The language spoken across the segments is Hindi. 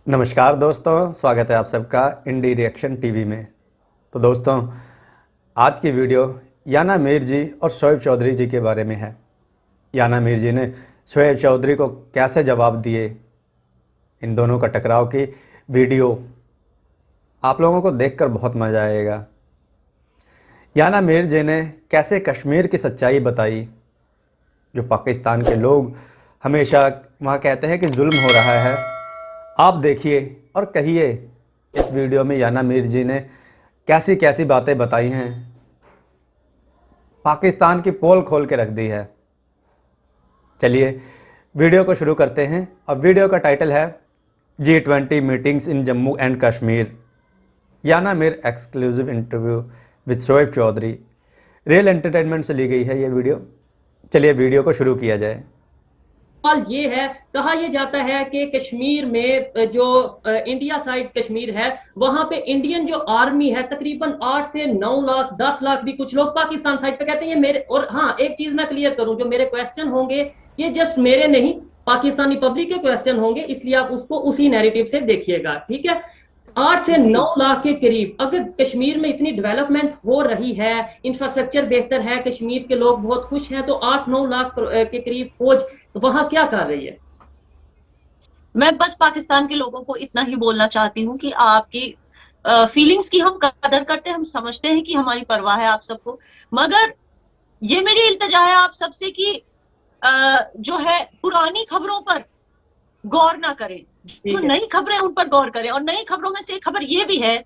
नमस्कार दोस्तों, स्वागत है आप सबका इंडी रिएक्शन टीवी में। तो दोस्तों, आज की वीडियो याना मीर जी और शोएब चौधरी जी के बारे में है। याना मीर जी ने शोएब चौधरी को कैसे जवाब दिए, इन दोनों का टकराव की वीडियो आप लोगों को देखकर बहुत मज़ा आएगा। याना मीर जी ने कैसे कश्मीर की सच्चाई बताई, जो पाकिस्तान के लोग हमेशा वहाँ कहते हैं कि जुल्म हो रहा है। आप देखिए और कहिए इस वीडियो में याना मीर जी ने कैसी कैसी बातें बताई हैं, पाकिस्तान की पोल खोल के रख दी है। चलिए वीडियो को शुरू करते हैं। और वीडियो का टाइटल है G20 meetings in Jammu and Kashmir, Yana Mir exclusive interview with Shoaib Chaudhary. Real entertainment से ली गई है ये वीडियो। चलिए वीडियो को शुरू किया जाए। सवाल ये है, कहा यह जाता है कि कश्मीर में जो इंडिया साइड कश्मीर है वहां पे इंडियन जो आर्मी है तकरीबन 8 से 9 लाख 10 लाख भी कुछ लोग पाकिस्तान साइड पे कहते हैं ये मेरे। और हाँ, एक चीज मैं क्लियर करूं, जो मेरे क्वेश्चन होंगे ये जस्ट मेरे नहीं, पाकिस्तानी पब्लिक के क्वेश्चन होंगे, इसलिए आप उसको उसी नैरेटिव से देखिएगा, ठीक है। 8 से 9 लाख के करीब अगर कश्मीर में इतनी डेवलपमेंट हो रही है, इंफ्रास्ट्रक्चर बेहतर है, कश्मीर के लोग बहुत खुश हैं, तो 8-9 लाख के करीब फौज वहां क्या कर रही है? मैं बस पाकिस्तान के लोगों को इतना ही बोलना चाहती हूँ कि आपकी फीलिंग्स की हम कदर करते हैं, हम समझते हैं कि हमारी परवाह है आप सबको, मगर ये मेरी इल्तिजा है आप सबसे कि जो है पुरानी खबरों पर गौर ना करें, जो नई खबरें उन पर गौर करें। और नई खबरों में से एक खबर ये भी है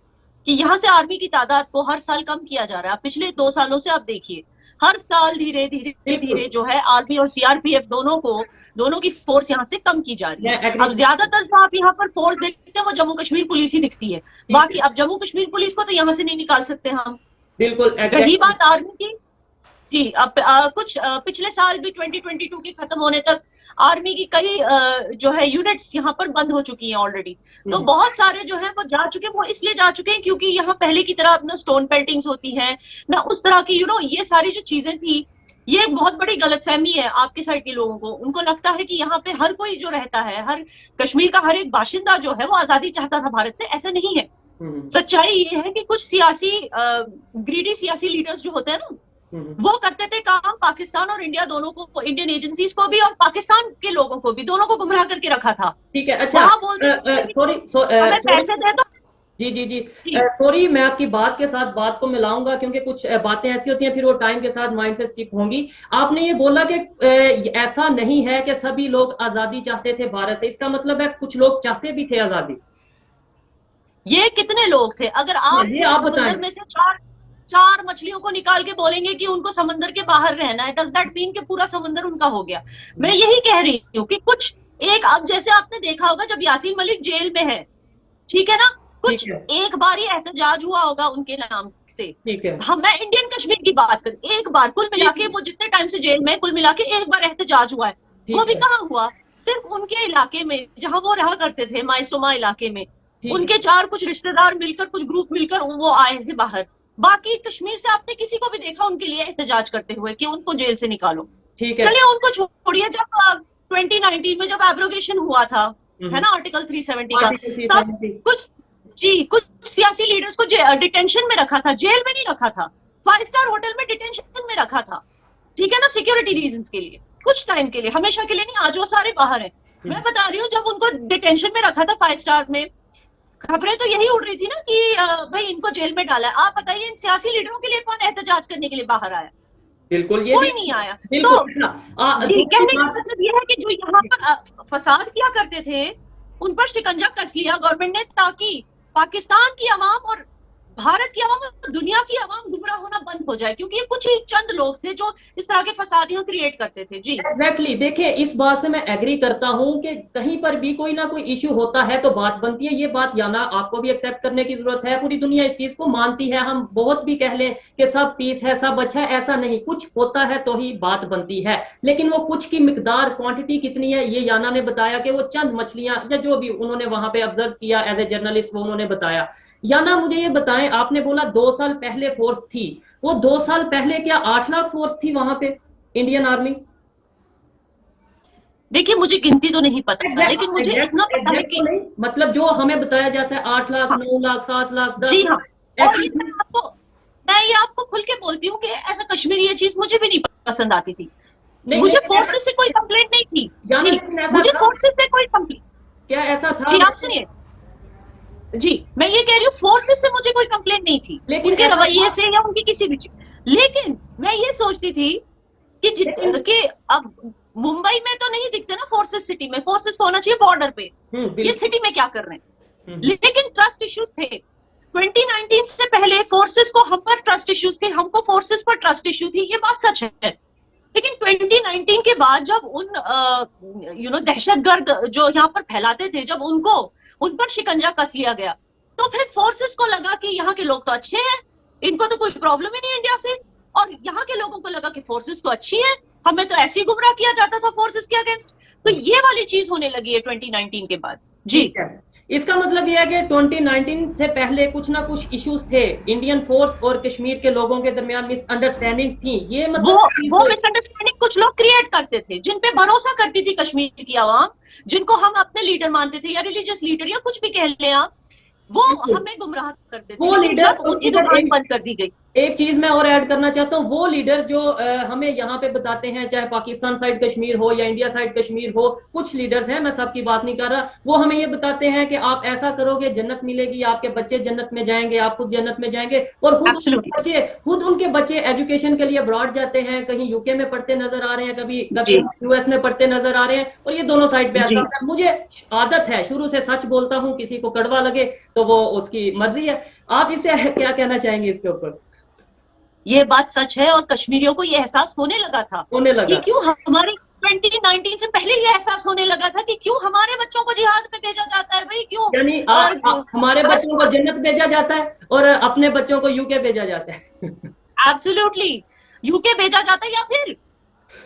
कि यहाँ से आर्मी की तादाद को हर साल कम किया जा रहा है। पिछले 2 सालों से आप देखिए, हर साल धीरे धीरे धीरे जो है आर्मी और सीआरपीएफ दोनों की फोर्स यहाँ से कम की जा रही है। अब ज्यादातर जो आप यहाँ पर फोर्स देखते हैं वो जम्मू कश्मीर पुलिस ही दिखती है। बाकी अब जम्मू कश्मीर पुलिस को तो यहाँ से नहीं निकाल सकते हम। बिल्कुल। रही बात आर्मी की, जी, अब कुछ पिछले साल भी 2022 के खत्म होने तक आर्मी की कई जो है यूनिट्स यहाँ पर बंद हो चुकी हैं ऑलरेडी। तो बहुत सारे जो है वो जा चुके हैं, वो इसलिए जा चुके हैं क्योंकि यहाँ पहले की तरह ना स्टोन पेल्टिंग्स होती है ना उस तरह की ये सारी जो चीजें थी। ये एक बहुत बड़ी गलतफहमी है आपके साइड के लोगों को। उनको लगता है कि यहाँ पे हर कोई जो रहता है, हर कश्मीर का हर एक बाशिंदा जो है वो आजादी चाहता था भारत से। ऐसा नहीं है। सच्चाई ये है कि कुछ सियासी ग्रीडी सियासी लीडर्स जो होते हैं ना, वो करते थे काम पाकिस्तान और इंडिया दोनों को, इंडियन एजेंसीज को भी और पाकिस्तान के लोगों को भी, दोनों को गुमराह करके रखा था। ठीक है। अच्छा, सॉरी पैसे दे दो। जी जी जी, सॉरी, मैं आपकी बात के साथ बात को मिलाऊंगा क्योंकि कुछ बातें ऐसी होती हैं फिर वो टाइम के साथ माइंड से स्किप होंगी। आपने ये बोला कि ऐसा नहीं है कि सभी लोग आजादी चाहते थे भारत से, इसका मतलब है कुछ लोग चाहते भी थे आजादी। ये कितने लोग थे? अगर आप समंदर में से चार मछलियों को निकाल के बोलेंगे कि उनको समंदर के बाहर रहना है, डज दैट मीन कि पूरा समंदर उनका हो गया? मैं यही कह रही हूँ कि कुछ एक, अब जैसे आपने देखा होगा जब यासीन मलिक जेल में है, ठीक है ना, कुछ एक बार ही एहतजाज हुआ होगा उनके नाम से। हम, मैं इंडियन कश्मीर की बात कर, एक बार कुल मिला के वो जितने टाइम से जेल में, कुल मिला के एक बार एहतजाज हुआ है। वो भी कहाँ हुआ? सिर्फ उनके इलाके में जहां वो रहा करते थे, मायसोमा इलाके में। उनके 4 कुछ रिश्तेदार मिलकर, कुछ ग्रुप मिलकर वो आए थे बाहर। बाकी कश्मीर से आपने किसी को भी देखा उनके लिए एहतजाज करते हुए कि उनको जेल से निकालो? ठीक है, चलिए उनको छोड़िए। जब 2019 में जब एब्रोगेशन हुआ था, है ना, आर्टिकल 370 का, तब कुछ सियासी लीडर्स को डिटेंशन में रखा था, जेल में नहीं रखा था, 5 स्टार होटल में डिटेंशन में रखा था, ठीक है ना, सिक्योरिटी रीजंस के लिए, कुछ टाइम के लिए, हमेशा के लिए नहीं। आज वो सारे बाहर हैं। मैं बता रही हूँ जब उनको डिटेंशन में रखा था 5 स्टार में, खबरें तो यही उड़ रही थी ना कि भाई इनको जेल में डाला है। आप बताइए इन सियासी लीडरों के लिए कौन एहतजाज करने के लिए बाहर आया? बिल्कुल, ये कोई नहीं आया। बिल्कुल। तो जी, कहने का मतलब ये है कि जो यहाँ पर फसाद किया करते थे उन पर शिकंजा कस लिया गवर्नमेंट ने, ताकि पाकिस्तान की आवाम और भारत की आवाम और दुनिया की आवाम गुमराह होना बंद हो जाए, क्योंकि ये कुछ ही चंद लोग थे जो इस तरह के फसाद यहाँ क्रिएट करते थे। जी एग्जैक्टली, देखिए इस बात से मैं एग्री करता हूं कि कहीं पर भी कोई ना कोई इश्यू होता है तो बात बनती है। ये बात याना आपको भी एक्सेप्ट करने की जरूरत है, पूरी दुनिया इस चीज को मानती है। हम बहुत भी कह लें कि सब पीस है, सब अच्छा है, ऐसा नहीं, कुछ होता है तो ही बात बनती है। लेकिन वो कुछ की मिकदार, क्वांटिटी कितनी है, ये याना ने बताया कि वो चंद मछलियां, या जो भी उन्होंने वहां पे ऑब्जर्व किया एज ए जर्नलिस्ट, वो उन्होंने बताया। याना मुझे ये बताएं, आपने बोला 2 साल पहले फोर्स थी, वो 2 साल पहले क्या 8 लाख फोर्स थी वहां पे इंडियन आर्मी? देखिए मुझे गिनती तो नहीं पता, लेकिन मुझे इतना पता है कि मतलब जो हमें बताया जाता है 8 लाख, 9 लाख, 7 लाख, 10 जी हाँ, लाख और ऐसी मैं ये आपको खुल के बोलती हूँ कि एज अ कश्मीरी ये चीज मुझे भी नहीं पसंद आती थी। नहीं, मुझे लेकिन फोर्सेस से कोई कंप्लेंट नहीं थी जाना, जी, लेकिन ऐसा मुझे था, फोर्सेस से कोई कंप्लेंट। क्या ऐसा था? जी आप सुनिए, जी मैं ये कह रही हूँ फोर्सेस से मुझे कोई कंप्लेंट नहीं थी, लेकिन उनके ऐसा रवैये था, से या उनकी किसी भी चीज। लेकिन मैं ये सोचती थी लेकिन कि अब मुंबई में तो नहीं दिखते ना फोर्सेस, सिटी में फोर्सेस को होना चाहिए बॉर्डर पे, ये बिल्कुल। सिटी में क्या कर रहे हैं। लेकिन ट्रस्ट इश्यूज थे 2019 से पहले, फोर्सेस को हम पर ट्रस्ट इश्यूज थे, हमको फोर्सेस पर ट्रस्ट इश्यू थी, ये बात सच है। लेकिन 2019 के बाद जब उन दहशतगर्द जो यहाँ पर फैलाते थे, जब उन पर शिकंजा कस लिया गया, तो फिर फोर्सेस को लगा कि यहाँ के लोग तो अच्छे हैं, इनको तो कोई प्रॉब्लम ही नहीं इंडिया से, और यहाँ के लोगों को लगा कि फोर्सेस तो अच्छी है, हमें तो ऐसे ही गुमराह किया जाता था फोर्सेस के अगेंस्ट। तो ये वाली चीज होने लगी है 2019 के बाद। जी ठीक है, इसका मतलब यह है कि 2019 से पहले कुछ ना कुछ इश्यूज थे, इंडियन फोर्स और कश्मीर के लोगों के दरमियान मिसअंडरस्टैंडिंग्स थी, ये वो मतलब चीज वो तो मिसअंडरस्टैंडिंग कुछ लोग क्रिएट करते थे, जिन पे भरोसा करती थी कश्मीर की आवाम, जिनको हम अपने लीडर मानते थे या रिलीजियस लीडर या कुछ भी कह लें आप, वो बिल्कुल। हमें गुमराह करते थे। वो लेकिन लीडर, जब और उनकी इधर दुकान बंद कर दी गई, एक चीज मैं और ऐड करना चाहता हूँ, वो लीडर जो हमें यहाँ पे बताते हैं, चाहे पाकिस्तान साइड कश्मीर हो या इंडिया साइड कश्मीर हो, कुछ लीडर्स हैं, मैं सबकी बात नहीं कर रहा, वो हमें ये बताते हैं कि आप ऐसा करोगे जन्नत मिलेगी, आपके बच्चे जन्नत में जाएंगे, आप खुद जन्नत में जाएंगे, और एब्सोल्युटली खुद उनके बच्चे एजुकेशन के लिए अब्रॉड जाते हैं, कहीं यूके में पढ़ते नजर आ रहे हैं, कभी कभी जी यूएस में पढ़ते नजर आ रहे हैं, और ये दोनों साइड पे ऐसा जी होता है। मुझे आदत है, शुरू से सच बोलता हूँ, किसी को कड़वा लगे तो वो उसकी मर्जी है। आप इससे क्या कहना चाहेंगे इसके ऊपर? ये बात सच है, और कश्मीरियों को ये एहसास होने लगा था होने कि लगा, क्यों हमारी 2019 से पहले ये एहसास होने लगा था कि क्यों हमारे बच्चों को जिहाद में भेजा जाता है भाई, क्यों यानी हमारे बच्चों को जन्नत भेजा जाता है और अपने बच्चों को यूके भेजा जाता है। एब्सोल्युटली यूके भेजा जाता है, या फिर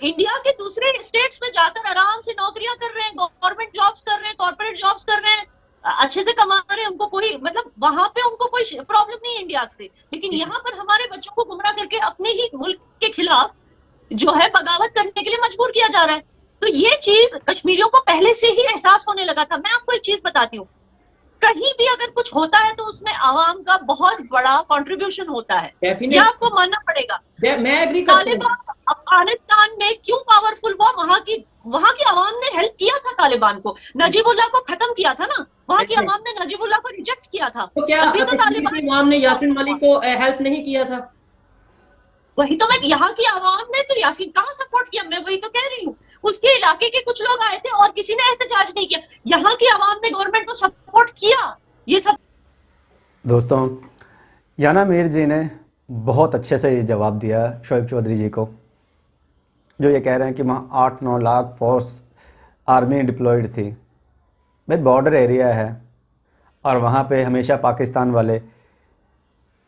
इंडिया के दूसरे स्टेट्स में जाकर आराम से नौकरियां कर रहे हैं, गवर्नमेंट जॉब्स कर रहे हैं, कॉर्पोरेट जॉब्स कर रहे हैं, अच्छे से कमा रहे हैं, उनको कोई मतलब वहां पे उनको कोई प्रॉब्लम नहीं है इंडिया से। लेकिन यहाँ पर हमारे बच्चों को गुमराह करके अपने ही मुल्क के खिलाफ जो है बगावत करने के लिए मजबूर किया जा रहा है। तो ये चीज कश्मीरियों को पहले से ही एहसास होने लगा था। मैं आपको एक चीज बताती हूँ, कहीं भी अगर कुछ होता है तो उसमें आवाम का बहुत बड़ा कंट्रीब्यूशन होता है, यह आपको मानना पड़ेगा। मैं एग्री करता हूँ। तालिबान अफगानिस्तान में क्यों पावरफुल हुआ, वहां की आवाम ने हेल्प किया था तालिबान को, नजीबुल्लाह को खत्म किया था ना, वहां की आवाम ने नजीबुल्लाह को रिजेक्ट किया था, तो क्या तभी तो कश्मीर की तालिबान। आवाम ने यासिन मलिक को हेल्प नहीं किया था? वही तो मैं, यहाँ की आवाम ने तो यासीन कहाँ सपोर्ट किया, मैं वही तो कह रही हूँ। उसके इलाके के कुछ लोग आए थे और किसी ने एहतजाज नहीं किया, यहाँ की आवाम ने गवर्नमेंट को सपोर्ट किया। ये सब दोस्तों, याना मीर जी ने बहुत अच्छे से ये जवाब दिया शोएब चौधरी जी को, जो ये कह रहे हैं कि वहाँ 8-9 लाख फोर्स आर्मी डिप्लॉयड थी। भाई बॉर्डर एरिया है, और वहाँ पे हमेशा पाकिस्तान वाले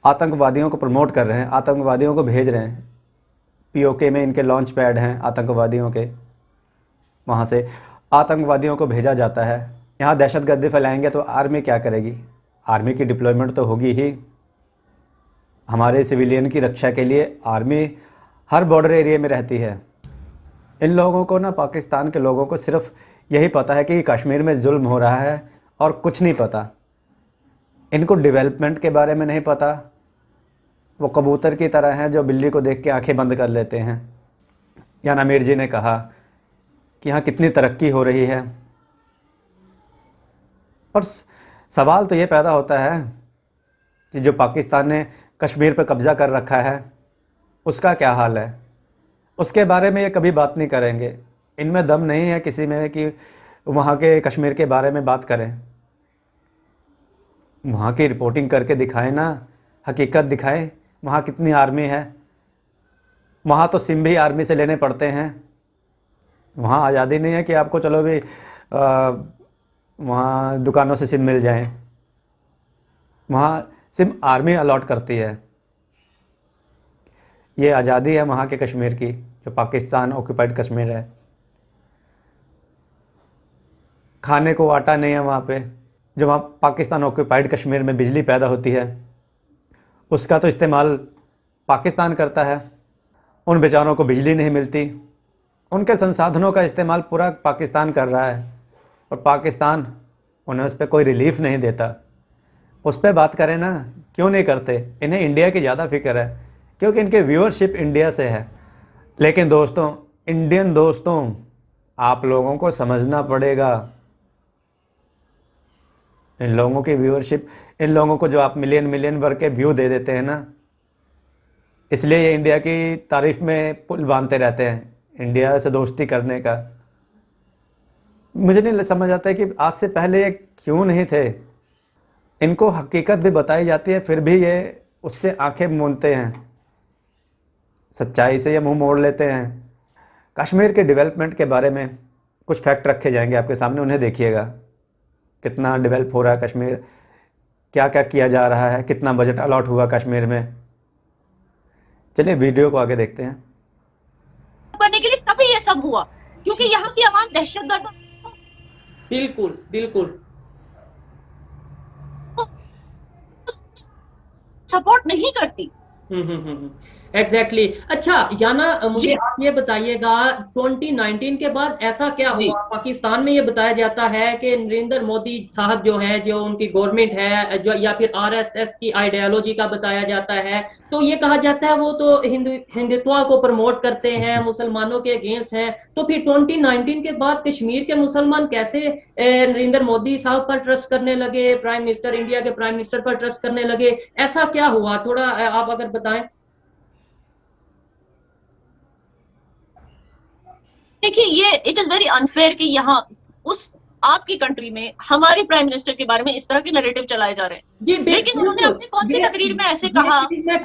आतंकवादियों को प्रमोट कर रहे हैं, आतंकवादियों को भेज रहे हैं। पीओके में इनके लॉन्च पैड हैं आतंकवादियों के, वहाँ से आतंकवादियों को भेजा जाता है। यहाँ दहशतगर्दी फैलाएंगे तो आर्मी क्या करेगी? आर्मी की डिप्लॉयमेंट तो होगी ही। हमारे सिविलियन की रक्षा के लिए आर्मी हर बॉर्डर एरिया में रहती है। इन लोगों को ना, पाकिस्तान के लोगों को सिर्फ यही पता है कि कश्मीर में जुल्म हो रहा है और कुछ नहीं पता। इनको डेवलपमेंट के बारे में नहीं पता। वो कबूतर की तरह हैं जो बिल्ली को देख के आंखें बंद कर लेते हैं। याना मीर जी ने कहा कि यहाँ कितनी तरक्की हो रही है, और सवाल तो ये पैदा होता है कि जो पाकिस्तान ने कश्मीर पर कब्ज़ा कर रखा है उसका क्या हाल है। उसके बारे में ये कभी बात नहीं करेंगे। इनमें दम नहीं है किसी में कि वहाँ के कश्मीर के बारे में बात करें। वहाँ की रिपोर्टिंग करके दिखाएं ना, हकीकत दिखाएं वहाँ कितनी आर्मी है। वहाँ तो सिम भी आर्मी से लेने पड़ते हैं। वहाँ आज़ादी नहीं है कि आपको चलो भी वहाँ दुकानों से सिम मिल जाएं। वहाँ सिम आर्मी अलॉट करती है। ये आज़ादी है वहाँ के कश्मीर की, जो पाकिस्तान ऑक्यूपाइड कश्मीर है। खाने को आटा नहीं है वहाँ पे। जो वहाँ पाकिस्तान ऑक्यूपाइड कश्मीर में बिजली पैदा होती है उसका तो इस्तेमाल पाकिस्तान करता है। उन बेचारों को बिजली नहीं मिलती, उनके संसाधनों का इस्तेमाल पूरा पाकिस्तान कर रहा है और पाकिस्तान उन्हें उस पर कोई रिलीफ नहीं देता। उस पर बात करें ना, क्यों नहीं करते? इन्हें इंडिया की ज़्यादा फिक्र है क्योंकि इनके व्यूअरशिप इंडिया से है। लेकिन दोस्तों, इंडियन दोस्तों, आप लोगों को समझना पड़ेगा, इन लोगों की व्यूअरशिप, इन लोगों को जो आप मिलियन भर के व्यू दे देते हैं ना, इसलिए ये इंडिया की तारीफ में पुल बांधते रहते हैं इंडिया से दोस्ती करने का। मुझे नहीं समझ आता है कि आज से पहले ये क्यों नहीं थे। इनको हकीकत भी बताई जाती है फिर भी ये उससे आंखें मूंदते हैं, सच्चाई से ये मुंह मोड़ लेते हैं। कश्मीर के डेवलपमेंट के बारे में कुछ फैक्ट रखे जाएंगे आपके सामने, उन्हें देखिएगा। कितना डेवलप हो रहा है कश्मीर, क्या क्या किया जा रहा है, कितना बजट अलॉट हुआ कश्मीर में। चलिए वीडियो को आगे देखते हैं। करने के लिए तभी ये सब हुआ क्योंकि यहाँ की आवाम दहशतगर्द बिल्कुल बिल्कुल सपोर्ट नहीं करती। एग्जैक्टली अच्छा याना, मुझे आप ये बताइएगा 2019 के बाद ऐसा क्या हुआ पाकिस्तान में? ये बताया जाता है कि नरेंद्र मोदी साहब जो है, जो उनकी गवर्नमेंट है, जो या फिर आरएसएस की आइडियोलॉजी का बताया जाता है, तो ये कहा जाता है वो तो हिंदुत्व को प्रमोट करते हैं, मुसलमानों के अगेंस्ट हैं। तो फिर 2019 के बाद कश्मीर के मुसलमान कैसे नरेंद्र मोदी साहब पर ट्रस्ट करने लगे, प्राइम मिनिस्टर, इंडिया के प्राइम मिनिस्टर पर ट्रस्ट करने लगे? ऐसा क्या हुआ, थोड़ा आप अगर बताएं। देखिए, ये इट इज वेरी अनफेयर कि यहाँ उस आपकी कंट्री में हमारे प्राइम मिनिस्टर के बारे में इस तरह के नैरेटिव चलाए जा रहे हैं जी। लेकिन उन्होंने अपनी कौन सी तकरीर में ऐसे कहा, जिसमें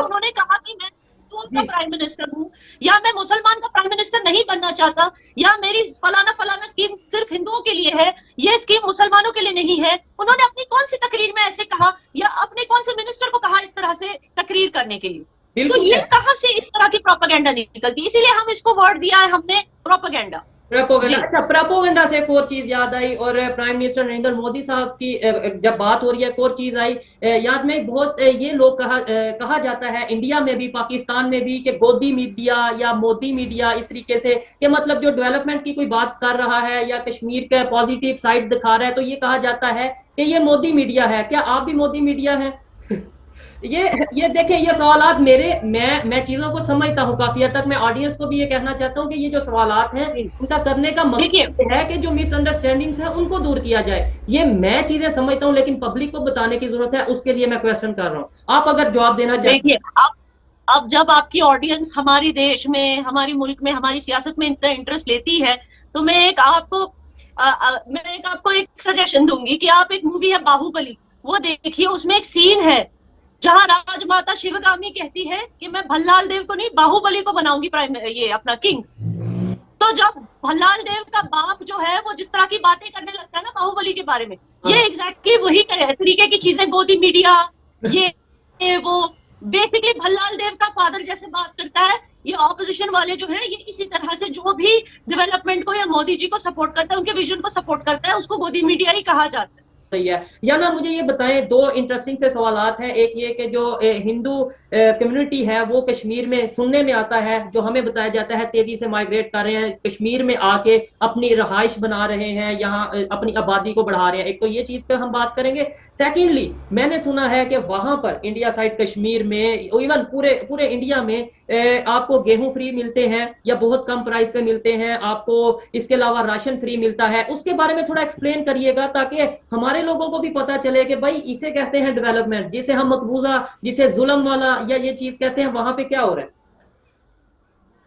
उन्होंने कहा कि मैं का प्राइम मिनिस्टर हूँ, या मैं मुसलमान का प्राइम मिनिस्टर नहीं बनना चाहता, या मेरी फलाना फलाना स्कीम सिर्फ हिंदुओं के लिए है, ये स्कीम मुसलमानों के लिए नहीं है। उन्होंने अपनी कौन सी तकरीर में ऐसे कहा, या अपने कौन से मिनिस्टर को कहा इस तरह से तकरीर करने के लिए? तो ये कहां से इस तरह की प्रोपेगेंडा निकलती? इसीलिए हम इसको वर्ड दिया है हमने, प्रोपेगेंडा। अच्छा, प्रोपेगेंडा से एक और चीज याद आई, और प्राइम मिनिस्टर नरेंद्र मोदी साहब की जब बात हो रही है, एक और चीज आई याद में, बहुत ये लोग कहा जाता है इंडिया में भी पाकिस्तान में भी कि गोदी मीडिया या मोदी मीडिया, इस तरीके से कि मतलब जो डेवलपमेंट की कोई बात कर रहा है या कश्मीर का पॉजिटिव साइड दिखा रहा है, तो ये कहा जाता है कि ये मोदी मीडिया है। क्या आप भी मोदी मीडिया है? ये देखिए, ये सवालात मैं चीजों को समझता हूँ काफी हद तक। मैं ऑडियंस को भी ये कहना चाहता हूँ कि ये जो सवालात हैं, उनका करने का मकसद है कि जो मिसअंडरस्टैंडिंग्स है उनको दूर किया जाए। ये मैं चीजें समझता हूँ, लेकिन पब्लिक को बताने की जरूरत है, उसके लिए मैं क्वेश्चन कर रहा हूँ। आप अगर जवाब देना चाहिए। अब जब आपकी ऑडियंस हमारे देश में, हमारी मुल्क में, हमारी सियासत में इतना इंटरेस्ट लेती है, तो मैं एक आपको एक सजेशन दूंगी कि आप एक मूवी है बाहुबली, वो देखिए। उसमें एक सीन है जहां राजमाता शिवगामी कहती है कि मैं भल्लाल देव को नहीं, बाहुबली को बनाऊंगी ये अपना किंग। तो जब भल्लाल देव का बाप जो है वो जिस तरह की बातें करने लगता है ना बाहुबली के बारे में, ये एग्जैक्टली वही तरीके की चीजें, गोदी मीडिया, ये वो बेसिकली भल्लाल देव का फादर जैसे बात करता है। ये ऑपोजिशन वाले जो है, ये इसी तरह से जो भी डेवलपमेंट को या मोदी जी को सपोर्ट करता है, उनके विजन को सपोर्ट करता है, उसको गोदी मीडिया ही कहा जाता है। सही है। या ना, मुझे ये बताएं, दो इंटरेस्टिंग से सवालात हैं। एक ये कि जो हिंदू कम्युनिटी है वो कश्मीर में सुनने में आता है, जो हमें बताया जाता है तेजी से माइग्रेट कर रहे हैं, कश्मीर में आके अपनी रहाइश बना रहे हैं, यहाँ अपनी आबादी को बढ़ा रहे हैं। एक तो ये चीज पे हम बात करेंगे। सेकेंडली, मैंने सुना है कि वहां पर इंडिया साइड कश्मीर में, इवन पूरे इंडिया में आपको गेहूं फ्री मिलते हैं या बहुत कम प्राइस पे मिलते हैं, आपको इसके अलावा राशन फ्री मिलता है। उसके बारे में थोड़ा एक्सप्लेन करिएगा ताकि हमारे लोगों को भी पता चले कि भाई इसे कहते हैं डेवलपमेंट, जिसे हम मकबूजा, जिसे जुल्म वाला या ये चीज कहते हैं, वहां पे क्या हो रहा है?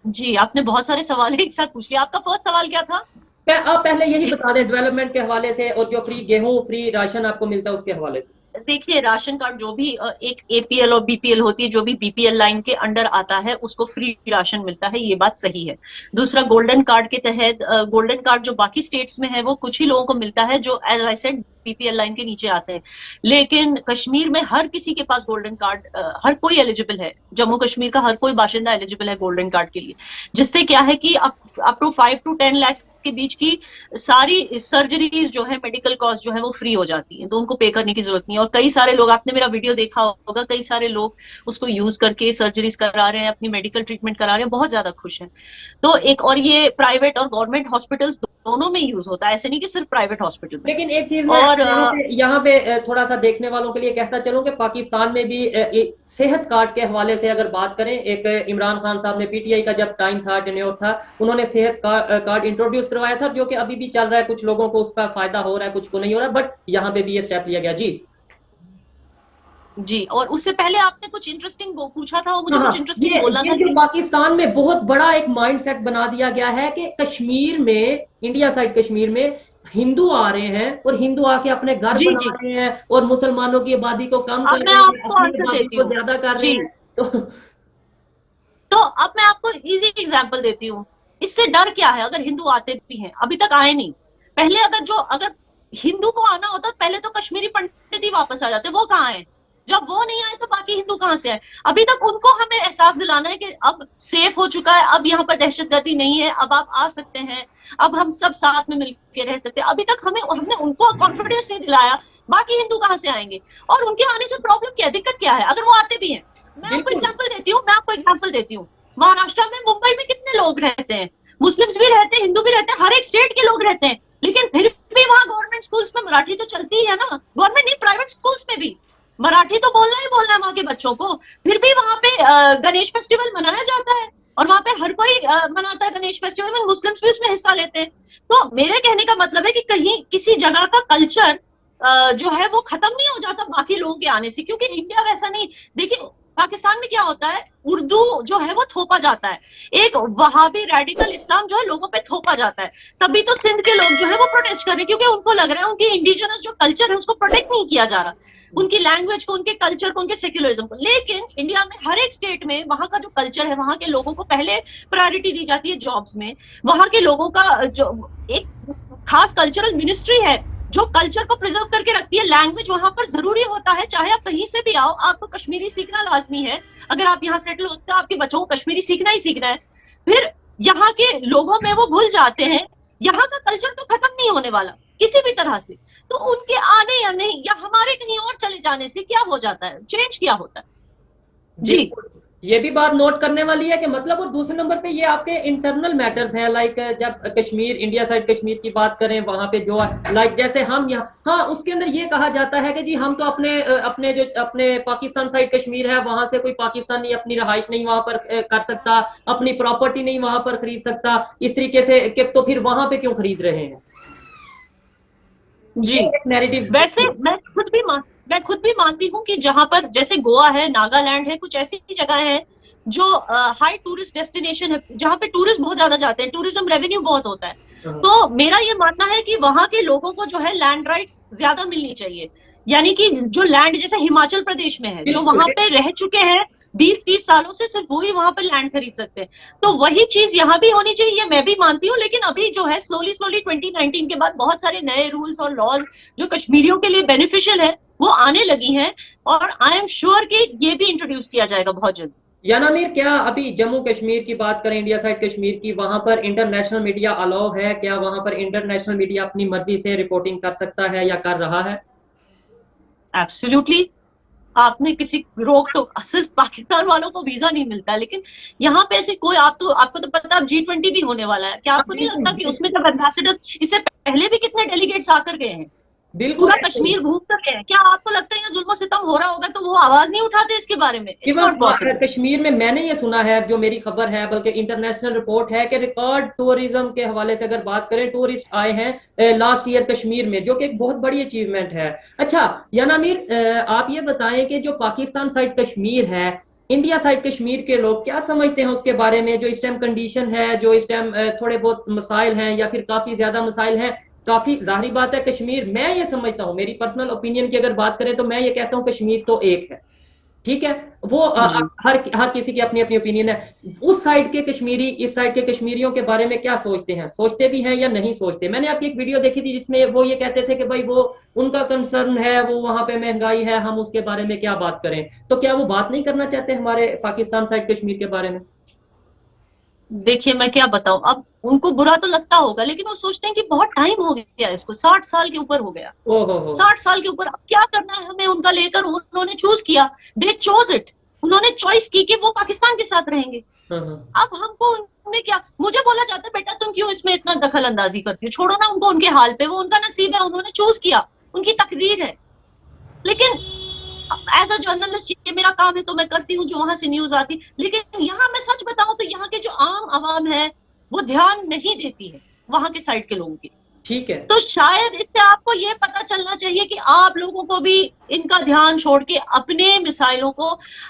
जी, आपने बहुत सारे सवाल एक साथ पूछ लिया। आपका फर्स्ट सवाल क्या था? आप पहले यही बता दें डेवलपमेंट के हवाले से, और जो फ्री गेहूं, फ्री राशन आपको मिलता है उसके हवाले से। देखिए, राशन कार्ड जो भी एक एपीएल और बीपीएल होती है, जो भी बीपीएल लाइन के अंडर आता है उसको फ्री राशन मिलता है, ये बात सही है। दूसरा, गोल्डन कार्ड के तहत, गोल्डन कार्ड जो बाकी स्टेट्स में है वो कुछ ही लोगों को मिलता है जो as I said BPL line के नीचे आते हैं। लेकिन कश्मीर में हर किसी के पास गोल्डन कार्ड, हर कोई एलिजिबल है। जम्मू कश्मीर का हर कोई बाशिंदा एलिजिबल है गोल्डन कार्ड के लिए, जिससे क्या है कि अप टू 5 to 10 लाख के बीच की सारी सर्जरीज जो है, मेडिकल कॉस्ट जो है वो फ्री हो जाती है, तो उनको पे करने की जरूरत नहीं है। और कई सारे लोग, आपने मेरा वीडियो देखा होगा, कई सारे लोग उसको यूज करके सर्जरीज करा रहे हैं, अपनी मेडिकल ट्रीटमेंट करा रहे हैं, बहुत ज्यादा खुश हैं। तो एक, और ये प्राइवेट और गवर्नमेंट हॉस्पिटल्स दोनों में यूज होता है, ऐसे नहीं कि सिर्फ प्राइवेट हॉस्पिटल में। लेकिन एक चीज मैं और यहाँ पे थोड़ा सा देखने वालों के लिए कहता चलूं कि पाकिस्तान में भी सेहत कार्ड के हवाले से अगर बात करें, एक इमरान खान साहब ने पीटीआई का जब टाइम था, टेन्योर था, उन्होंने सेहत कार्ड इंट्रोड्यूस करवाया था, जो कि अभी भी चल रहा है। कुछ लोगों को उसका फायदा हो रहा है, कुछ को नहीं हो रहा है, बट यहाँ पे भी ये स्टेप लिया गया। जी, और उससे पहले आपने कुछ इंटरेस्टिंग पूछा था, और मुझे हाँ, कुछ इंटरेस्टिंग बोलना ये था जो कि पाकिस्तान में बहुत बड़ा एक माइंडसेट बना दिया गया है कि कश्मीर में, इंडिया साइड कश्मीर में हिंदू आ रहे हैं और हिंदू आके अपने घर जी बना जी, रहे हैं और मुसलमानों की आबादी को कम अब कर मैं रहे हैं, आपको अपनी आंसर आबादी देती को हूँ। ज्यादा कर रहे जी, हैं। तो अब मैं आपको इजी एग्जांपल देती हूँ। इससे डर क्या है? अगर हिंदू आते भी हैं, अभी तक आए नहीं। पहले अगर हिंदू को आना होता, पहले तो कश्मीरी पंडित ही वापस आ जाते, वो कहाँ है? जब वो नहीं आए तो बाकी हिंदू कहाँ से आए? अभी तक उनको हमें एहसास दिलाना है कि अब सेफ हो चुका है, अब यहाँ पर दहशतगर्दी नहीं है, अब आप आ सकते हैं, अब हम सब साथ में मिलकर रह सकते हैं। अभी तक हमने उनको कॉन्फिडेंस नहीं दिलाया, बाकी हिंदू कहाँ से आएंगे? और उनके आने से प्रॉब्लम क्या है, दिक्कत क्या है, अगर वो आते भी हैं? बिल्कुल मैं आपको एग्जाम्पल देती हूँ। महाराष्ट्र में, मुंबई में कितने लोग रहते हैं? मुस्लिम्स भी रहते हैं, हिंदू भी रहते हैं, हर एक स्टेट के लोग रहते हैं, लेकिन फिर भी वहां गवर्नमेंट स्कूल्स में मराठी तो चलती ही है ना। गवर्नमेंट नहीं, प्राइवेट स्कूल्स में भी मराठी तो बोलना ही बोलना है वहां के बच्चों को। फिर भी वहां पे गणेश फेस्टिवल मनाया जाता है, और वहां पे हर कोई मनाता है गणेश फेस्टिवल में, मुस्लिम्स भी उसमें हिस्सा लेते हैं। तो मेरे कहने का मतलब है कि कहीं किसी जगह का कल्चर जो है वो खत्म नहीं हो जाता बाकी लोगों के आने से, क्योंकि इंडिया वैसा नहीं। देखिए, पाकिस्तान में क्या होता है, उर्दू जो है वो थोपा जाता है, एक वहाबी रेडिकल इस्लाम जो है लोगों पे थोपा जाता है। तभी तो सिंध के लोग जो है वो प्रोटेस्ट कर रहे हैं, क्योंकि उनको लग रहा है उनकी इंडिजिनस जो कल्चर है उसको प्रोटेक्ट नहीं किया जा रहा, उनकी लैंग्वेज को, उनके कल्चर को, उनके सेक्युलरिज्म को। लेकिन इंडिया में हर एक स्टेट में वहां का जो कल्चर है, वहां के लोगों को पहले प्रायोरिटी दी जाती है जॉब्स में। वहां के लोगों का जो एक खास कल्चरल मिनिस्ट्री है जो कल्चर को प्रिजर्व करके रखती है। लैंग्वेज वहां पर जरूरी होता है, चाहे आप कहीं से भी आओ, आपको कश्मीरी सीखना लाजमी है। अगर आप यहाँ सेटल होते हो, आपके बच्चों को कश्मीरी सीखना ही सीखना है। फिर यहाँ के लोगों में वो घुल जाते हैं, यहाँ का कल्चर तो खत्म नहीं होने वाला किसी भी तरह से। तो उनके आने या नहीं, या हमारे कहीं और चले जाने से क्या हो जाता है, चेंज क्या होता है? जी, बिल्कुल, ये भी बात नोट करने वाली है कि मतलब, और दूसरे नंबर पे ये आपके इंटरनल मैटर्स हैं। लाइक जब कश्मीर, इंडिया साइड कश्मीर की बात करें, वहां पे जो लाइक जैसे हम यहाँ, हाँ, उसके अंदर ये कहा जाता है कि जी हम तो अपने पाकिस्तान साइड कश्मीर है, वहां से कोई पाकिस्तानी अपनी रहाइश नहीं वहां पर कर सकता, अपनी प्रॉपर्टी नहीं वहां पर खरीद सकता, इस तरीके से कि तो फिर वहां पे क्यों खरीद रहे हैं? जी। ये एक नैरेटिव। वैसे मैं खुद भी मानती हूँ कि जहां पर, जैसे गोवा है, नागालैंड है, कुछ ऐसी जगह है जो हाई टूरिस्ट डेस्टिनेशन है, जहां पे टूरिस्ट बहुत ज्यादा जाते हैं, टूरिज्म रेवेन्यू बहुत होता है। तो मेरा ये मानना है कि वहां के लोगों को जो है लैंड राइट्स ज्यादा मिलनी चाहिए। यानी कि जो लैंड जैसे हिमाचल प्रदेश में है, जो वहां पे रह चुके हैं 20-30 सालों से, सिर्फ वही वहां पर लैंड खरीद सकते हैं। तो वही चीज यहाँ भी होनी चाहिए, ये मैं भी मानती हूँ। लेकिन अभी जो है स्लोली स्लोली 2019 के बाद बहुत सारे नए रूल्स और लॉज जो कश्मीरियों के लिए बेनिफिशियल है वो आने लगी हैं, और आई एम श्योर कि ये भी इंट्रोड्यूस किया जाएगा बहुत जल्द। यानामीर, क्या अभी जम्मू कश्मीर की बात करें, इंडिया साइड कश्मीर की, वहां पर इंटरनेशनल मीडिया अलाउ है? क्या वहां पर इंटरनेशनल मीडिया अपनी मर्जी से रिपोर्टिंग कर सकता है या कर रहा है? एब्सोल्युटली। आपने किसी रोक टोक, सिर्फ पाकिस्तान वालों को वीजा नहीं मिलता, लेकिन यहाँ पे ऐसे कोई, आपको तो पता है G20 भी होने वाला है, क्या हाँ, आपको नहीं बिल्कुल लगता कि उसमें जब एम्बेसडर्स, इससे पहले भी कितने डेलीगेट्स आकर गए हैं, बिल्कुल। पूरा कश्मीर घूम कर गए हैं? क्या आपको लगता है यहाँ जुल्म सितम हो रहा होगा तो वो आवाज नहीं उठाते इसके बारे में? It's even not possible. Kashmir में मैंने ये सुना है, जो मेरी खबर है, बल्कि इंटरनेशनल रिपोर्ट है, कि रिकॉर्ड टूरिज्म के हवाले से अगर बात करें, टूरिस्ट आए हैं लास्ट ईयर कश्मीर में, जो कि एक बहुत बड़ी अचीवमेंट है। अच्छा यानामीर, आप ये बताएं कि जो पाकिस्तान साइड कश्मीर है, इंडिया साइड कश्मीर के लोग क्या समझते हैं उसके बारे में? जो इस टाइम कंडीशन है, जो इस टाइम थोड़े बहुत मसाइल हैं या फिर काफी ज्यादा मसाइल हैं, काफी जाहिर बात है कश्मीर, मैं ये समझता हूँ, मेरी पर्सनल ओपिनियन की अगर बात करें तो मैं ये कहता हूँ कश्मीर तो एक है, ठीक है। वो जी, हर हर किसी की अपनी अपनी ओपिनियन है। उस साइड के कश्मीरी इस साइड के कश्मीरियों के बारे में क्या सोचते हैं, सोचते भी हैं या नहीं सोचते? मैंने आपकी एक वीडियो देखी थी जिसमें वो ये कहते थे कि भाई वो उनका कंसर्न है, वो वहां पे महंगाई है, हम उसके बारे में क्या बात करें। तो क्या वो बात नहीं करना चाहते हमारे पाकिस्तान साइड कश्मीर के बारे में? देखिए मैं क्या बताऊं, अब उनको बुरा तो लगता होगा, लेकिन वो सोचते हैं कि बहुत टाइम हो गया इसको, 60 साल के ऊपर हो गया, ओहो 60 साल के ऊपर, अब क्या करना है हमें उनका लेकर, उन्होंने चूज किया, दे चोज इट, उन्होंने चॉइस की कि वो पाकिस्तान के साथ रहेंगे। अब हमको उनमें क्या, मुझे बोला जाता है बेटा तुम क्यों इसमें इतना दखल अंदाजी करती हो, छोड़ो ना उनको उनके हाल पे, वो उनका नसीब है, उन्होंने चूज किया, उनकी तकदीर है। लेकिन एज अ जर्नलिस्ट ये मेरा काम है तो मैं करती हूँ जो वहां से न्यूज आती, लेकिन यहाँ मैं सच बताऊं तो यहाँ के जो आम आवाम है वो ध्यान नहीं देती है वहां के साइड के लोगों की। ठीक है। तो शायद इससे आपको ये पता चलना चाहिए कि आप लोगों को भी इनका ध्यान छोड़ के अपने मिसाइलों को,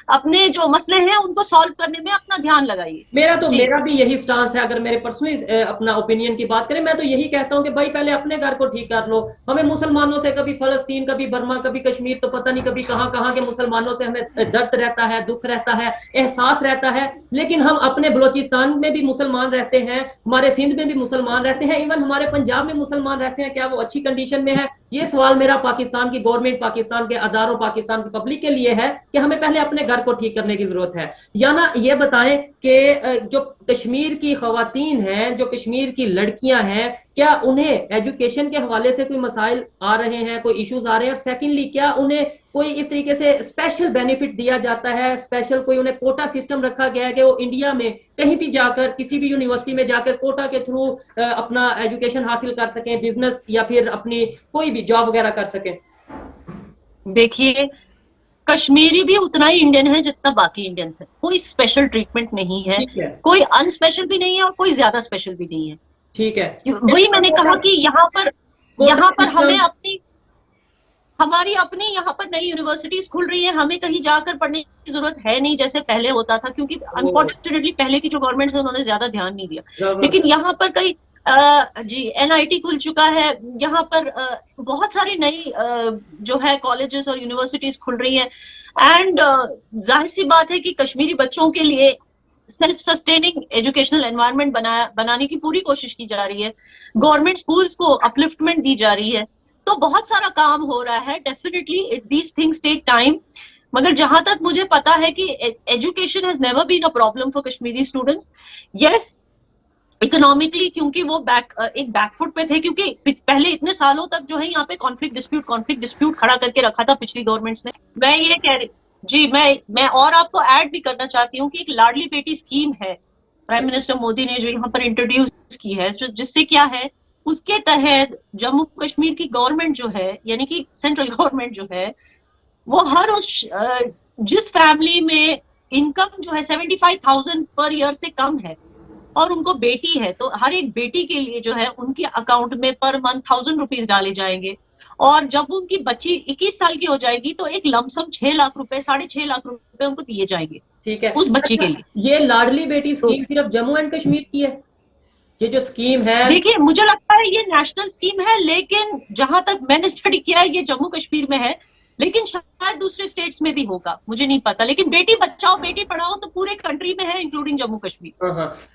अपने जो मसले हैं उनको सॉल्व करने में अपना ध्यान लगाइए। मेरा भी यही स्टांस है। अगर मेरे पर्सनली अपना ओपिनियन की बात करें, मैं तो यही कहता हूं कि भाई पहले अपने घर को ठीक कर लो। हमें मुसलमानों से कभी फलस्तीन, कभी बर्मा, कभी कश्मीर, तो पता नहीं कभी कहां कहां के मुसलमानों से हमें दर्द रहता है, दुख रहता है, एहसास रहता है। लेकिन हम अपने बलोचिस्तान में भी मुसलमान रहते हैं, हमारे सिंध में भी मुसलमान रहते हैं, इवन हमारे पंजाब में मुसलमान रहते हैं। क्या वो अच्छी कंडीशन में है? ये सवाल मेरा पाकिस्तान की गवर्नमेंट, पाकिस्तान के अदारों, पाकिस्तान की पब्लिक के लिए है कि हमें पहले अपने घर को ठीक करने की जरूरत है। या ना ये बताएं कि जो कश्मीर की खवातीन हैं, जो कश्मीर की लड़कियां हैं, क्या उन्हें एजुकेशन के हवाले से कोई मसाइल आ रहे हैं, कोई इश्यूज आ रहे हैं? और सेकेंडली, क्या उन्हें कोई इस तरीके से स्पेशल बेनिफिट दिया जाता है, स्पेशल कोई उन्हें कोटा सिस्टम रखा गया है कि वो इंडिया में कहीं भी जाकर, किसी भी यूनिवर्सिटी में जाकर कोटा के थ्रू अपना एजुकेशन हासिल कर सकें, बिजनेस या फिर अपनी कोई भी जॉब वगैरह कर सकें? देखिए, कश्मीरी भी उतना ही इंडियन है जितना बाकी इंडियंस है, कोई स्पेशल ट्रीटमेंट नहीं है, कोई अनस्पेशल भी नहीं है और कोई ज्यादा स्पेशल भी नहीं है। ठीक है, वही मैंने कहा कि यहाँ पर हमें हमारी अपनी यहाँ पर नई यूनिवर्सिटीज खुल रही है, हमें कहीं जाकर पढ़ने की जरूरत है नहीं जैसे पहले होता था, क्योंकि अनफॉर्चुनेटली पहले की जो गवर्नमेंट है उन्होंने ज्यादा ध्यान नहीं दिया। लेकिन यहाँ पर कई जी एनआईटी खुल चुका है, यहाँ पर बहुत सारी नई जो है कॉलेजेस और यूनिवर्सिटीज खुल रही हैं, एंड जाहिर सी बात है कि कश्मीरी बच्चों के लिए सेल्फ सस्टेनिंग एजुकेशनल एनवायरनमेंट बनाने की पूरी कोशिश की जा रही है, गवर्नमेंट स्कूल्स को अपलिफ्टमेंट दी जा रही है, तो बहुत सारा काम हो रहा है। Definitely these things take time, मगर जहां तक मुझे पता है कि education has never been a problem for Kashmiri students. Yes, economically क्योंकि वो एक बैकफुट पे थे, क्योंकि पहले इतने सालों तक जो है यहाँ पे कॉन्फ्लिक्ट डिस्प्यूट खड़ा करके रखा था पिछली गवर्नमेंट्स ने। मैं ये कह रही जी, मैं और आपको ऐड भी करना चाहती हूँ कि एक लाडली बेटी स्कीम है प्राइम मिनिस्टर मोदी ने जो यहाँ पर इंट्रोड्यूस की है, जिससे क्या है, उसके तहत जम्मू कश्मीर की गवर्नमेंट जो है, यानी कि सेंट्रल गवर्नमेंट जो है, वो हर उस जिस फैमिली में इनकम जो है 75,000 पर ईयर से कम है और उनको बेटी है, तो हर एक बेटी के लिए जो है उनके अकाउंट में पर मंथ 1,000 रुपीज डाले जाएंगे, और जब उनकी बच्ची 21 साल की हो जाएगी तो एक लमसम 6 लाख रुपए, 6.5 लाख रुपए उनको दिए जाएंगे। ठीक है, उस बच्ची के लिए। ये लाडली बेटी स्कीम सिर्फ जम्मू एंड कश्मीर की है? ये जो स्कीम है, देखिए मुझे लगता है ये नेशनल स्कीम है, लेकिन जहां तक मैंने स्टडी किया है ये जम्मू कश्मीर में है, लेकिन शायद दूसरे स्टेट्स में भी होगा, मुझे नहीं पता। लेकिन बेटी बचाओ बेटी पढ़ाओ तो पूरे कंट्री में है, इंक्लूडिंग जम्मू कश्मीर।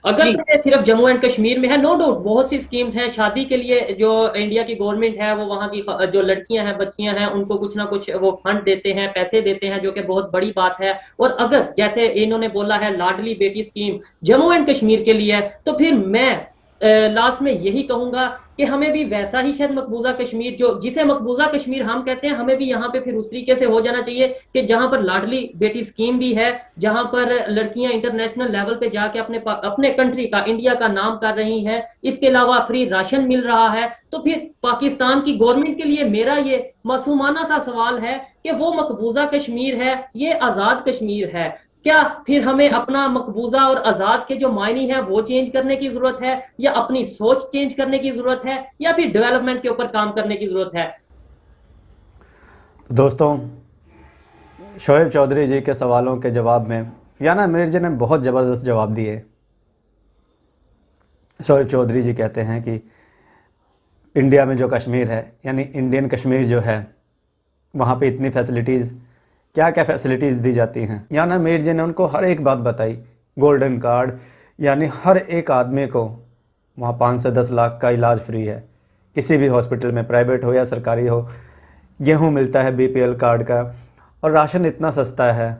अगर तो सिर्फ जम्मू एंड कश्मीर में है, नो डाउट बहुत सी स्कीम्स हैं शादी के लिए, जो इंडिया की गवर्नमेंट है वो वहाँ की जो लड़कियां हैं, बच्चियां हैं, उनको कुछ ना कुछ वो फंड देते हैं, पैसे देते हैं, जो कि बहुत बड़ी बात है। और अगर जैसे इन्होंने बोला है लाडली बेटी स्कीम जम्मू एंड कश्मीर के लिए, तो फिर मैं लास्ट में यही कहूंगा कि हमें भी वैसा ही शायद मकबूजा कश्मीर, जो जिसे मकबूजा कश्मीर हम कहते हैं, हमें भी यहाँ पे फिर उस तरीके से हो जाना चाहिए कि जहां पर लाडली बेटी स्कीम भी है, जहां पर लड़कियां इंटरनेशनल लेवल पे जाके अपने कंट्री का, इंडिया का नाम कर रही हैं, इसके अलावा फ्री राशन मिल रहा है। तो फिर पाकिस्तान की गवर्नमेंट के लिए मेरा ये मासूमाना सा सवाल है कि वो मकबूजा कश्मीर है, ये आजाद कश्मीर है, क्या फिर हमें अपना मकबूजा और आजाद के जो मायने हैं वो चेंज करने की जरूरत है, या अपनी सोच चेंज करने की जरूरत है, या फिर डेवलपमेंट के ऊपर काम करने की जरूरत है? दोस्तों, शोएब चौधरी जी के सवालों के जवाब में याना मीर जी ने बहुत ज़बरदस्त जवाब दिए। शोएब चौधरी जी कहते हैं कि इंडिया में जो कश्मीर है, यानी इंडियन कश्मीर जो है, वहाँ पे इतनी फैसिलिटीज़, क्या क्या फैसिलिटीज़ दी जाती हैं। याना मीर जी ने उनको हर एक बात बताई। गोल्डन कार्ड, यानी हर एक आदमी को वहाँ 5 से 10 लाख का इलाज फ्री है, किसी भी हॉस्पिटल में, प्राइवेट हो या सरकारी हो। गेहूँ मिलता है बीपीएल कार्ड का, और राशन इतना सस्ता है।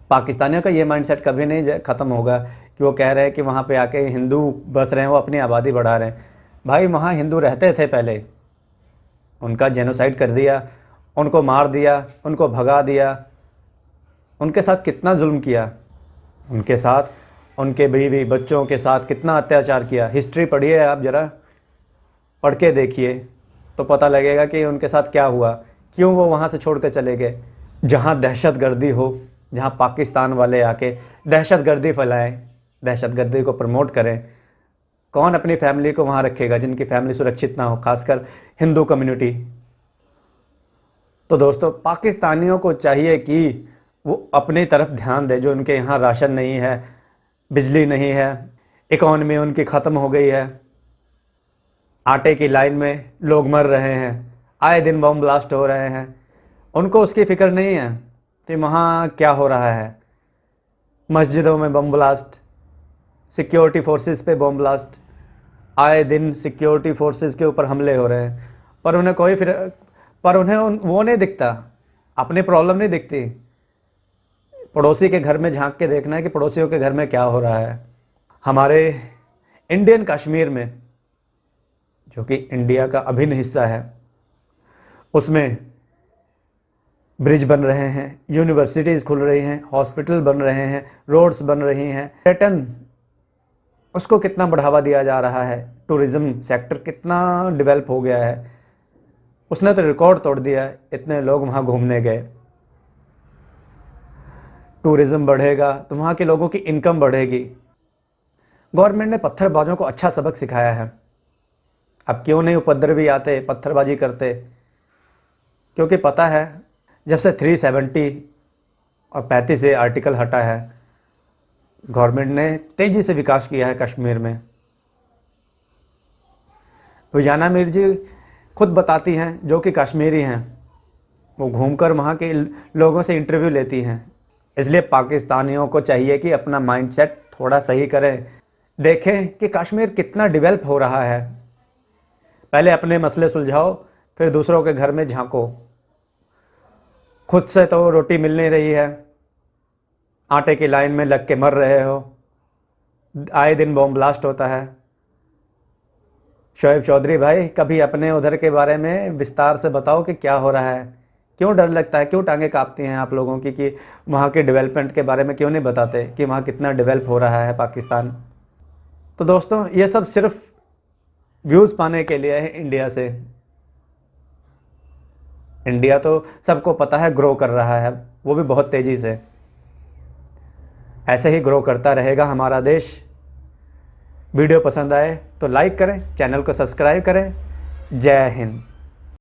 पाकिस्तानियों का ये माइंडसेट कभी नहीं ख़त्म होगा कि वो कह रहे हैं कि वहाँ पे आके हिंदू बस रहे हैं, वो अपनी आबादी बढ़ा रहे हैं। भाई वहाँ हिंदू रहते थे पहले, उनका जेनोसाइड कर दिया, उनको मार दिया, उनको भगा दिया, उनके साथ कितना जुल्म किया, उनके साथ, उनके बीवी बच्चों के साथ कितना अत्याचार किया। हिस्ट्री पढ़िए आप ज़रा, पढ़ के देखिए तो पता लगेगा कि उनके साथ क्या हुआ, क्यों वो वहाँ से छोड़ कर चले गए। जहाँ दहशतगर्दी हो, जहाँ पाकिस्तान वाले आके दहशतगर्दी फैलाएं, दहशतगर्दी को प्रमोट करें, कौन अपनी फैमिली को वहाँ रखेगा जिनकी फैमिली सुरक्षित ना हो, खासकर हिंदू कम्युनिटी। तो दोस्तों, पाकिस्तानियों को चाहिए कि वो अपनी तरफ ध्यान दे। जो उनके यहाँ राशन नहीं है, बिजली नहीं है, इकॉनमी उनकी ख़त्म हो गई है, आटे की लाइन में लोग मर रहे हैं, आए दिन बम ब्लास्ट हो रहे हैं, उनको उसकी फ़िक्र नहीं है कि वहाँ क्या हो रहा है। मस्जिदों में बम ब्लास्ट, सिक्योरिटी फोर्सेस पे बम ब्लास्ट, आए दिन सिक्योरिटी फोर्सेस के ऊपर हमले हो रहे हैं, पर उन्हें वो नहीं दिखता, अपनी प्रॉब्लम नहीं दिखती। पड़ोसी के घर में झांक के देखना है कि पड़ोसियों के घर में क्या हो रहा है। हमारे इंडियन कश्मीर में, जो कि इंडिया का अभिन्न हिस्सा है, उसमें ब्रिज बन रहे हैं, यूनिवर्सिटीज़ खुल रही हैं, हॉस्पिटल बन रहे हैं, रोड्स बन रही हैं, पर्यटन उसको कितना बढ़ावा दिया जा रहा है, टूरिज़्म सेक्टर कितना डेवलप हो गया है, उसने तो रिकॉर्ड तोड़ दिया है। इतने लोग वहाँ घूमने गए, टूरिज़्म बढ़ेगा तो वहाँ के लोगों की इनकम बढ़ेगी। गवर्नमेंट ने पत्थरबाजों को अच्छा सबक सिखाया है। अब क्यों नहीं उपद्रवी आते, पत्थरबाजी करते, क्योंकि पता है जब से 370 और 35 से आर्टिकल हटा है, गवर्नमेंट ने तेज़ी से विकास किया है कश्मीर में। तो याना मीर जी खुद बताती हैं, जो कि कश्मीरी हैं, वो घूमकर वहाँ के लोगों से इंटरव्यू लेती हैं। इसलिए पाकिस्तानियों को चाहिए कि अपना माइंडसेट थोड़ा सही करें, देखें कि कश्मीर कितना डेवलप हो रहा है। पहले अपने मसले सुलझाओ, फिर दूसरों के घर में झांको। खुद से तो रोटी मिल नहीं रही है, आटे की लाइन में लग के मर रहे हो, आए दिन बम ब्लास्ट होता है। शोएब चौधरी भाई, कभी अपने उधर के बारे में विस्तार से बताओ कि क्या हो रहा है, क्यों डर लगता है, क्यों टांगें कांपती हैं आप लोगों की कि वहाँ के डेवलपमेंट के बारे में क्यों नहीं बताते कि वहाँ कितना डेवलप हो रहा है पाकिस्तान। तो दोस्तों, ये सब सिर्फ व्यूज़ पाने के लिए है इंडिया से। इंडिया तो सबको पता है ग्रो कर रहा है, वो भी बहुत तेज़ी से। ऐसे ही ग्रो करता रहेगा हमारा देश। वीडियो पसंद आए तो लाइक करें, चैनल को सब्सक्राइब करें। जय हिंद।